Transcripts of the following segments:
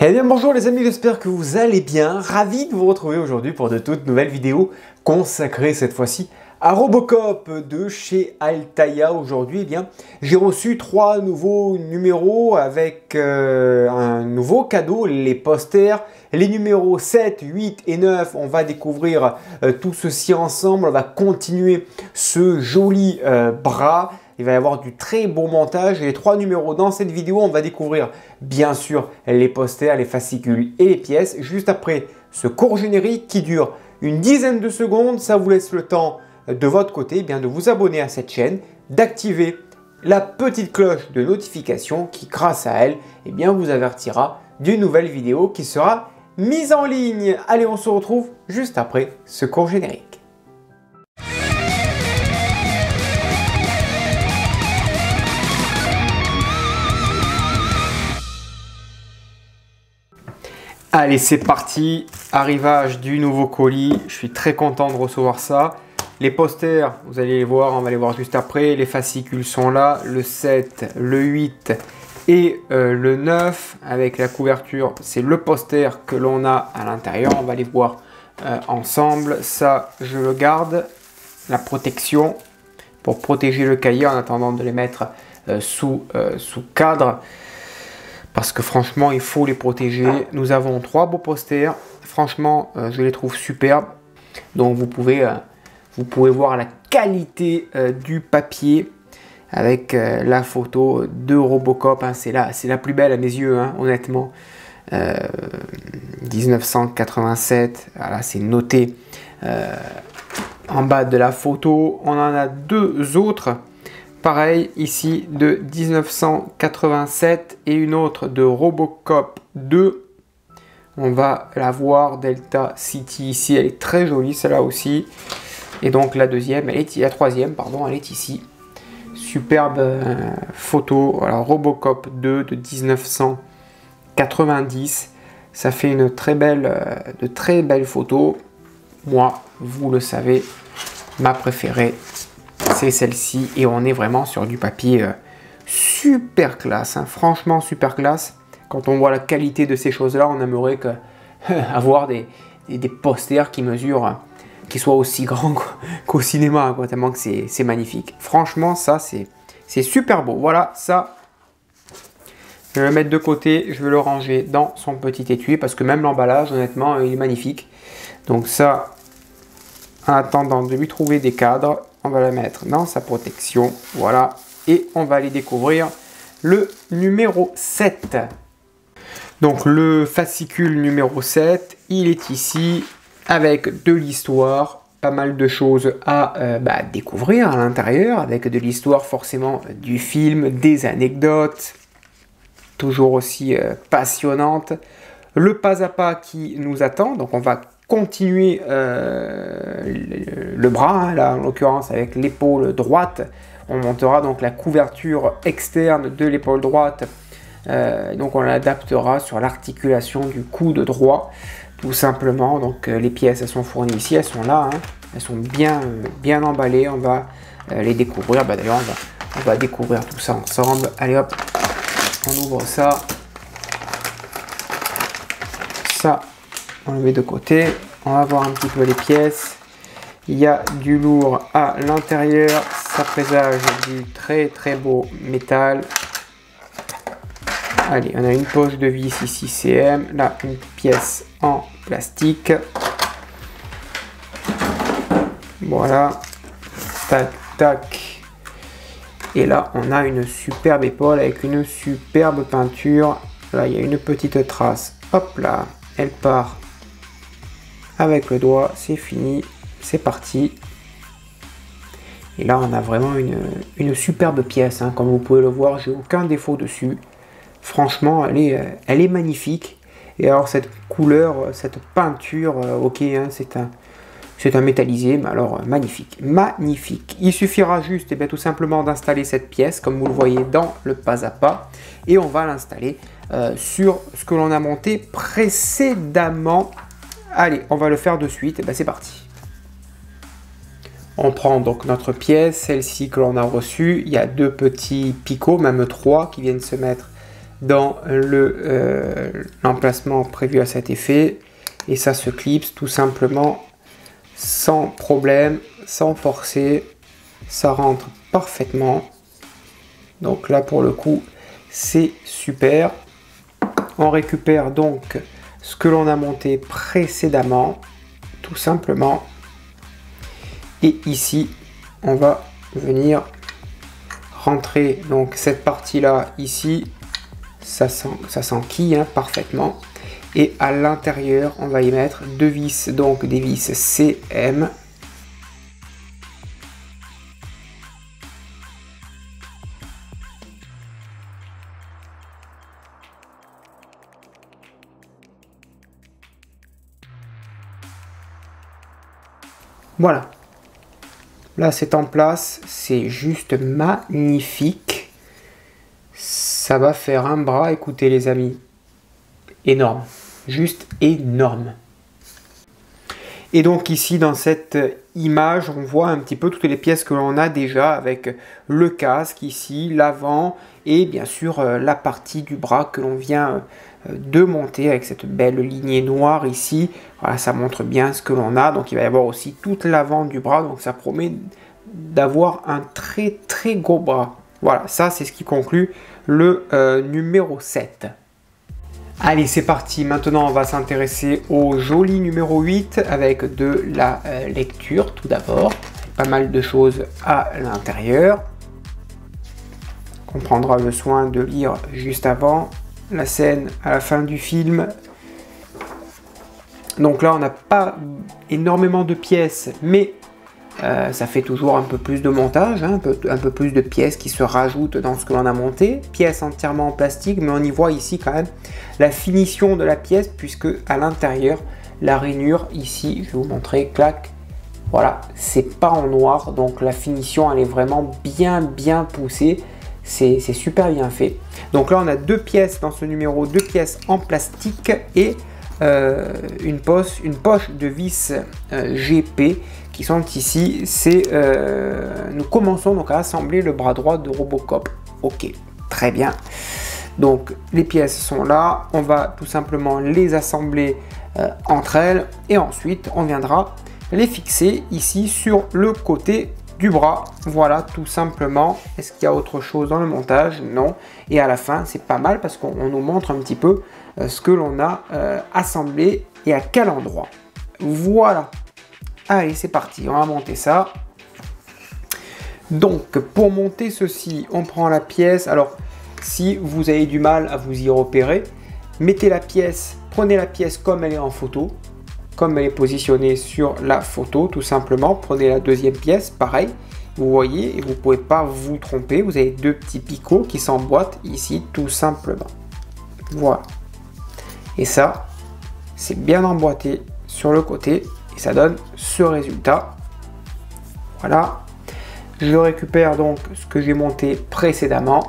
Eh bien bonjour les amis, j'espère que vous allez bien. Ravi de vous retrouver aujourd'hui pour de toutes nouvelles vidéos consacrées cette fois-ci à Robocop de chez Altaïa. Aujourd'hui, eh bien, j'ai reçu 3 nouveaux numéros avec un nouveau cadeau, les posters. Les numéros 7, 8 et 9, on va découvrir tout ceci ensemble. On va continuer ce joli bras. Il va y avoir du très beau montage et les 3 numéros dans cette vidéo, on va découvrir bien sûr les posters, les fascicules et les pièces. Juste après ce court générique qui dure une dizaine de secondes, ça vous laisse le temps de votre côté bien de vous abonner à cette chaîne, d'activer la petite cloche de notification qui grâce à elle eh bien, vous avertira d'une nouvelle vidéo qui sera mise en ligne. Allez, on se retrouve juste après ce court générique. Allez, c'est parti, arrivage du nouveau colis, je suis très content de recevoir ça. Les posters, vous allez les voir, on va les voir juste après. Les fascicules sont là, le 7, le 8 et le 9 avec la couverture. C'est le poster que l'on a à l'intérieur, on va les voir ensemble. Ça, je le garde, la protection pour protéger le cahier en attendant de les mettre sous cadre. Parce que franchement, il faut les protéger. Nous avons 3 beaux posters. Franchement, je les trouve superbes. Donc, vous pouvez voir la qualité du papier avec la photo de Robocop. Hein. C'est la plus belle à mes yeux, hein, honnêtement. 1987. Voilà, c'est noté en bas de la photo. On en a 2 autres. Pareil, ici de 1987 et une autre de Robocop 2. On va la voir, Delta City ici, elle est très jolie celle-là aussi. Et donc la deuxième, la troisième, pardon, elle est ici. Superbe photo, voilà, Robocop 2 de 1990. Ça fait de très belles photos. Moi, vous le savez, ma préférée, c'est celle-ci et on est vraiment sur du papier super classe, hein, franchement super classe. Quand on voit la qualité de ces choses-là, on aimerait avoir des posters qui mesurent, qui soient aussi grands qu'au cinéma, quoi, tellement que c'est magnifique. Franchement, ça c'est super beau. Voilà, ça, je vais le mettre de côté, je vais le ranger dans son petit étui parce que même l'emballage, honnêtement, il est magnifique. Donc ça, en attendant de lui trouver des cadres, on va la mettre dans sa protection, voilà, et on va aller découvrir le numéro 7. Donc le fascicule numéro 7, il est ici avec de l'histoire, pas mal de choses à découvrir à l'intérieur, avec de l'histoire forcément du film, des anecdotes, toujours aussi passionnantes. Le pas à pas qui nous attend, donc on va continuer le bras, hein, là en l'occurrence avec l'épaule droite. On montera donc la couverture externe de l'épaule droite. Donc on l'adaptera sur l'articulation du coude droit, tout simplement. Donc les pièces elles sont fournies ici, elles sont là, hein. Elles sont bien emballées. On va les découvrir. D'ailleurs on va découvrir tout ça ensemble. Allez hop, on ouvre ça. Ça, on le met de côté. On va voir un petit peu les pièces. Il y a du lourd à l'intérieur. Ça présage du très beau métal. Allez, on a une poche de vis ici CM. Là, une pièce en plastique. Voilà. Tac, tac. Et là, on a une superbe épaule avec une superbe peinture. Là, il y a une petite trace. Hop là, elle part avec le doigt, c'est fini, c'est parti. Et là, on a vraiment une superbe pièce, hein. Comme vous pouvez le voir, j'ai aucun défaut dessus. Franchement, elle est magnifique. Et alors, cette couleur, cette peinture, ok, hein, c'est un métallisé, mais alors magnifique. Magnifique. Il suffira juste, tout simplement, d'installer cette pièce, comme vous le voyez dans le pas à pas. Et on va l'installer sur ce que l'on a monté précédemment. Allez, on va le faire de suite, c'est parti. On prend donc notre pièce, celle-ci que l'on a reçue. Il y a 2 petits picots, même 3, qui viennent se mettre dans l'emplacement prévu à cet effet. Et ça se clipse tout simplement sans problème, sans forcer. Ça rentre parfaitement. Donc là pour le coup c'est super. On récupère donc ce que l'on a monté précédemment, tout simplement. Et ici on va venir rentrer donc cette partie là ici, ça s'enquille hein, parfaitement. Et à l'intérieur on va y mettre deux vis, donc des vis CM. Voilà, là c'est en place, c'est juste magnifique. Ça va faire un bras, écoutez les amis, énorme, juste énorme. Et donc ici dans cette image, on voit un petit peu toutes les pièces que l'on a déjà avec le casque ici, l'avant et bien sûr la partie du bras que l'on vient de monter avec cette belle lignée noire ici. Voilà, ça montre bien ce que l'on a. Donc il va y avoir aussi toute l'avant du bras, donc ça promet d'avoir un très très gros bras. Voilà, ça c'est ce qui conclut le numéro 7. Allez, c'est parti. Maintenant, on va s'intéresser au joli numéro 8 avec de la lecture tout d'abord. Pas mal de choses à l'intérieur. On prendra le soin de lire juste avant la scène à la fin du film. Donc là, on n'a pas énormément de pièces, mais ça fait toujours un peu plus de montage, hein, un peu plus de pièces qui se rajoutent dans ce que l'on a monté. Pièces entièrement en plastique, mais on y voit ici quand même la finition de la pièce, puisque à l'intérieur, la rainure, ici, je vais vous montrer, clac, voilà, c'est pas en noir, donc la finition, elle est vraiment bien poussée. C'est super bien fait. Donc là, on a deux pièces dans ce numéro, deux pièces en plastique et une poche de vis GP qui sont ici. Nous commençons donc à assembler le bras droit de Robocop. Ok, très bien. Donc les pièces sont là. On va tout simplement les assembler entre elles et ensuite on viendra les fixer ici sur le côté du bras. Voilà, tout simplement. Est-ce qu'il y a autre chose dans le montage? Non. Et à la fin, c'est pas mal parce qu'on nous montre un petit peu ce que l'on a assemblé et à quel endroit. Voilà. Allez, c'est parti. On va monter ça. Donc, pour monter ceci, on prend la pièce. Alors, si vous avez du mal à vous y repérer, mettez la pièce, prenez la pièce comme elle est en photo. Comme elle est positionnée sur la photo, tout simplement. Prenez la deuxième pièce, pareil. Vous voyez, et vous ne pouvez pas vous tromper. Vous avez deux petits picots qui s'emboîtent ici, tout simplement. Voilà. Et ça, c'est bien emboîté sur le côté. Et ça donne ce résultat. Voilà. Je récupère donc ce que j'ai monté précédemment.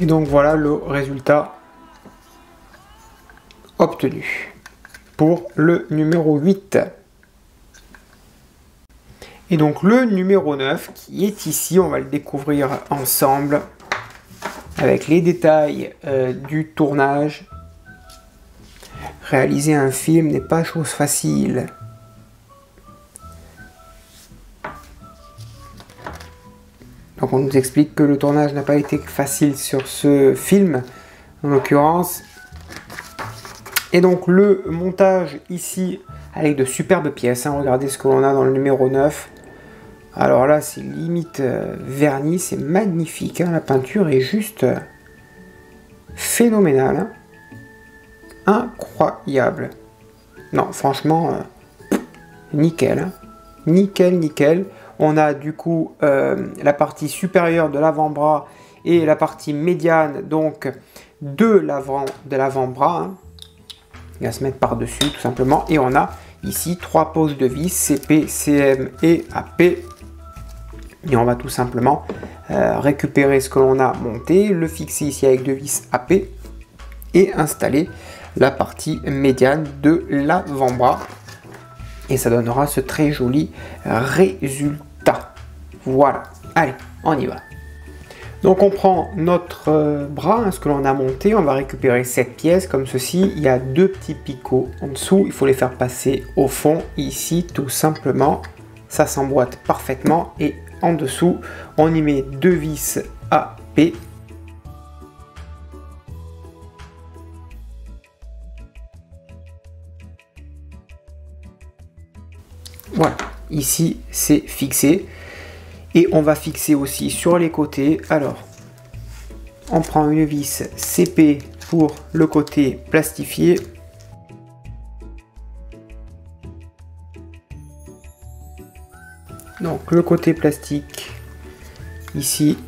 Et donc voilà le résultat obtenu pour le numéro 8. Et donc le numéro 9 qui est ici, on va le découvrir ensemble avec les détails du tournage. Réaliser un film n'est pas chose facile. Donc on nous explique que le tournage n'a pas été facile sur ce film, en l'occurrence. Et donc le montage ici, avec de superbes pièces. Hein. Regardez ce que l'on a dans le numéro 9. Alors là, c'est limite vernis, c'est magnifique. Hein. La peinture est juste phénoménale. Hein. Incroyable. Non, franchement, nickel. Hein. Nickel, nickel. On a du coup la partie supérieure de l'avant-bras et la partie médiane donc de l'avant-bras. Hein. Il va se mettre par-dessus tout simplement. Et on a ici 3 poches de vis CP, CM et AP. Et on va tout simplement récupérer ce que l'on a monté, le fixer ici avec deux vis AP et installer la partie médiane de l'avant-bras. Et ça donnera ce très joli résultat. Voilà, allez, on y va. Donc on prend notre bras, ce que l'on a monté, on va récupérer cette pièce comme ceci. Il y a deux petits picots en dessous, il faut les faire passer au fond, ici tout simplement. Ça s'emboîte parfaitement et en dessous, on y met deux vis AP. Voilà, ici c'est fixé. Et on va fixer aussi sur les côtés. Alors, on prend une vis CP pour le côté plastifié. Donc le côté plastique ici.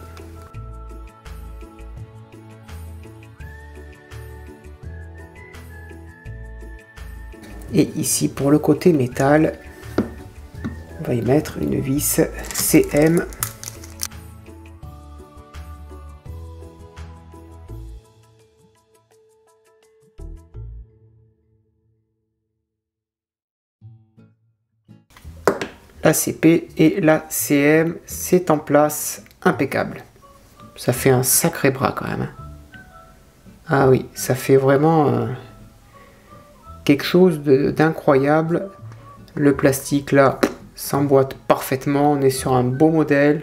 Et ici pour le côté métal, on va y mettre une vis CM. La CP et la CM, c'est en place, impeccable. Ça fait un sacré bras quand même. Ah oui, ça fait vraiment quelque chose d'incroyable. Le plastique là s'emboîte parfaitement, on est sur un beau modèle.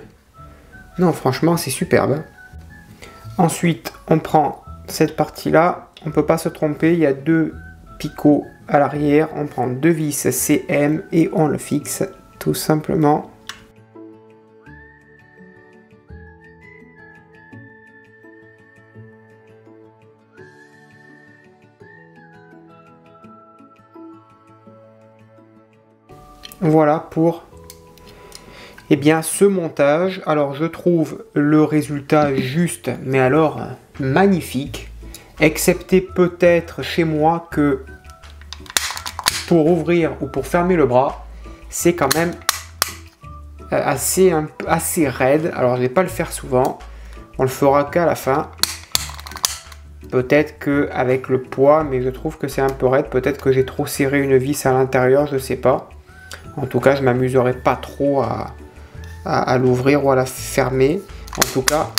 Non, franchement, c'est superbe. Ensuite, on prend cette partie-là, on ne peut pas se tromper, il y a deux picots à l'arrière, on prend deux vis CM et on le fixe tout simplement. Voilà pour ce montage. Alors je trouve le résultat juste, mais alors magnifique, excepté peut-être chez moi que pour ouvrir ou pour fermer le bras, c'est quand même assez raide. Alors je vais pas le faire souvent, on le fera qu'à la fin. Peut-être que avec le poids, mais je trouve que c'est un peu raide. Peut-être que j'ai trop serré une vis à l'intérieur, je sais pas. En tout cas, je m'amuserai pas trop à l'ouvrir ou à la fermer. En tout cas,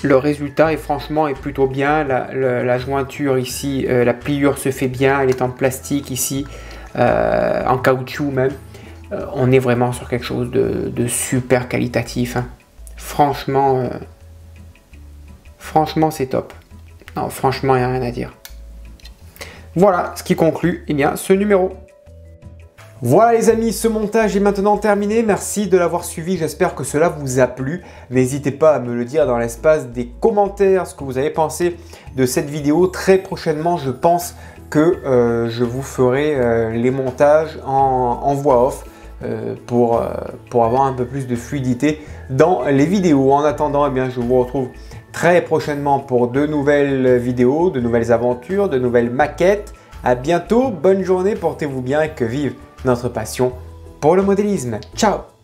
le résultat est franchement plutôt bien. La jointure ici, la pliure se fait bien. Elle est en plastique ici, en caoutchouc même. On est vraiment sur quelque chose de super qualitatif. Hein. Franchement, c'est top. Non, franchement, il n'y a rien à dire. Voilà ce qui conclut ce numéro. Voilà les amis, ce montage est maintenant terminé. Merci de l'avoir suivi, j'espère que cela vous a plu. N'hésitez pas à me le dire dans l'espace des commentaires ce que vous avez pensé de cette vidéo. Très prochainement, je pense que je vous ferai les montages en voix off pour avoir un peu plus de fluidité dans les vidéos. En attendant, je vous retrouve très prochainement pour de nouvelles vidéos, de nouvelles aventures, de nouvelles maquettes. À bientôt, bonne journée, portez-vous bien et que vive notre passion pour le modélisme. Ciao!